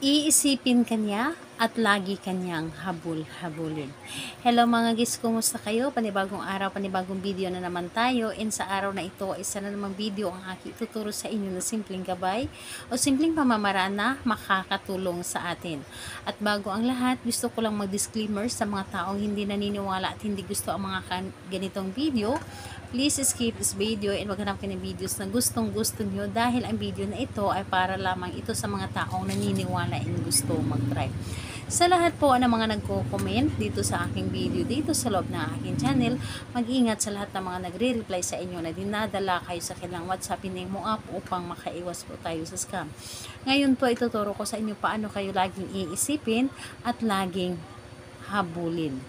Iisipin kanya at lagi kanyang habul-habulin. Hello mga guys, kumusta kayo? Panibagong araw, panibagong video na naman tayo. And sa araw na ito, isa na namang video ang aking tuturo sa inyo na simpleng gabay o simpleng pamamaraan na makakatulong sa atin. At bago ang lahat, gusto ko lang mag-disclaimer sa mga taong hindi naniniwala at hindi gusto ang mga ganitong video. Please skip this video and maghanap kayo ng videos na gustong-gusto nyo dahil ang video na ito ay para lamang ito sa mga taong naniniwala and gusto mag-try. Sa lahat po ng mga nagko-comment dito sa aking video, dito sa loob ng aking channel, mag-ingat sa lahat ng mga nagre-reply sa inyo na dinadala kayo sa kanilang WhatsApp mo app upang makaiwas po tayo sa scam. Ngayon po ituturo ko sa inyo paano kayo laging iisipin at laging habulin.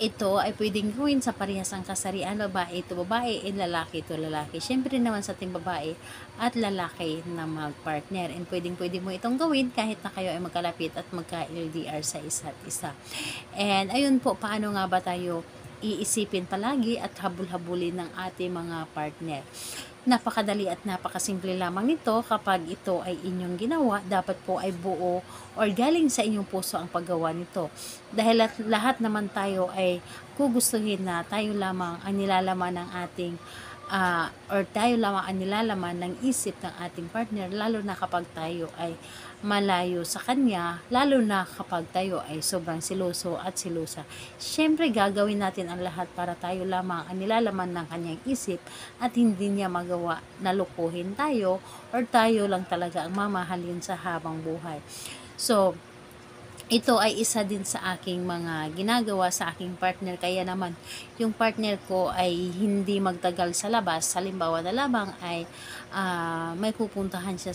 Ito ay pwedeng gawin sa parehasang kasarian, babae ito babae, and lalaki ito lalaki. Siyempre naman sa ating babae at lalaki na mag-partner. And pwede mo itong gawin kahit na kayo ay magkalapit at magka-LDR sa isa't isa. And ayun po, paano nga ba tayo iisipin palagi at habul-habulin ng ating mga partner? Napakadali at napakasimple lamang nito. Kapag ito ay inyong ginawa, dapat po ay buo or galing sa inyong puso ang paggawa nito. Dahil lahat naman tayo ay gugustuhin na tayo lamang ang nilalaman ng ating or tayo lamang ang nilalaman ng isip ng ating partner, lalo na kapag tayo ay malayo sa kanya, lalo na kapag tayo ay sobrang siloso at silosa. Siyempre gagawin natin ang lahat para tayo lamang ang nilalaman ng kanyang isip at hindi niya magawa na lukuhin tayo or tayo lang talaga ang mamahalin sa habang buhay. So, ito ay isa din sa aking mga ginagawa sa aking partner. Kaya naman, yung partner ko ay hindi magtagal sa labas. Halimbawa na lamang ay may pupuntahan siya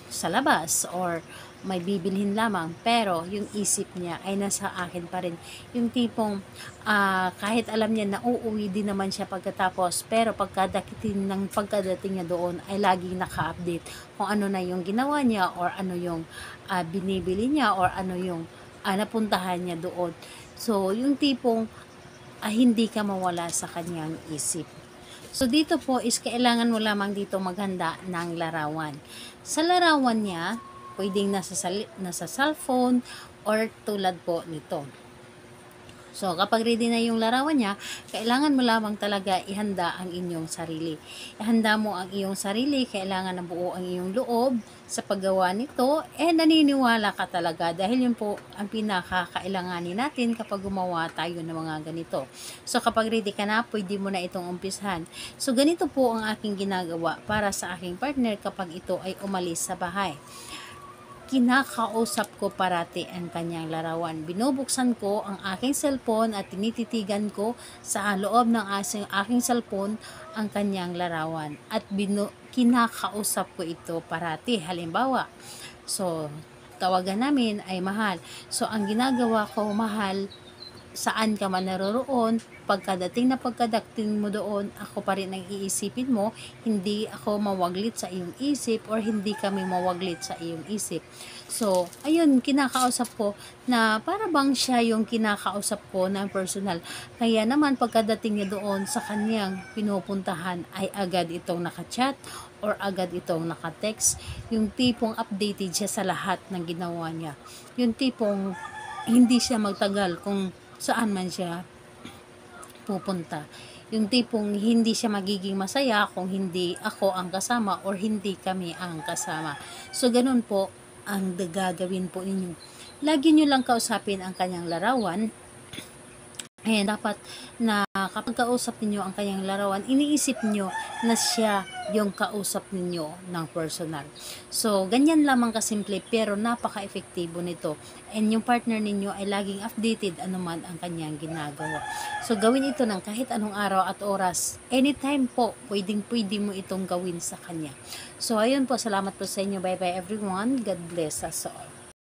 sa labas or may bibilhin lamang, pero yung isip niya ay nasa akin pa rin. Yung tipong kahit alam niya na uuwi din naman siya pagkatapos, pero pagkadating niya doon ay laging naka-update kung ano na yung ginawa niya or ano yung binibili niya or ano yung napuntahan niya doon. So yung tipong hindi ka mawala sa kanyang isip. So dito po is kailangan mo lamang dito maghanda ng larawan. Sa larawan niya, pwedeng nasa cellphone or tulad po nito. So, kapag ready na yung larawan niya, kailangan mo lamang talaga ihanda ang inyong sarili. Ihanda mo ang iyong sarili, kailangan na buo ang iyong loob sa paggawa nito, naniniwala ka talaga dahil yun po ang pinakakailanganin natin kapag gumawa tayo ng mga ganito. So, kapag ready ka na, pwede mo na itong umpisahan. So, ganito po ang aking ginagawa para sa aking partner kapag ito ay umalis sa bahay. Kinakausap ko parati ang kanyang larawan. Binubuksan ko ang aking cellphone at tinititigan ko sa loob ng aking cellphone ang kanyang larawan. At kinakausap ko ito parati. Halimbawa, so tawagan namin ay mahal. So ang ginagawa ko, mahal, saan ka man naroroon, pagkadating mo doon, ako pa rin ang iisipin mo, hindi ako mawaglit sa iyong isip or hindi kami mawaglit sa iyong isip. So, ayun, kinakausap ko na para bang siya yung kinakausap ko na personal. Kaya naman pagkadating niya doon sa kanyang pinupuntahan ay agad itong nakachat or agad itong nakatext. Yung tipong updated siya sa lahat ng ginawa niya. Yung tipong hindi siya magtagal kung saan man siya pupunta. Yung tipong hindi siya magiging masaya kung hindi ako ang kasama or hindi kami ang kasama. So, ganun po ang gagawin po ninyo. Lagi nyo lang kausapin ang kanyang larawan. Dapat na kapag kausap ninyo ang kanyang larawan, iniisip nyo na siya yung kausap ninyo ng personal. So, ganyan lamang kasimple pero napaka-efektibo nito. And yung partner ninyo ay laging updated anuman ang kanyang ginagawa. So, gawin ito ng kahit anong araw at oras. Anytime po, pwede mo itong gawin sa kanya. So, ayun po. Salamat po sa inyo. Bye-bye everyone. God bless us all.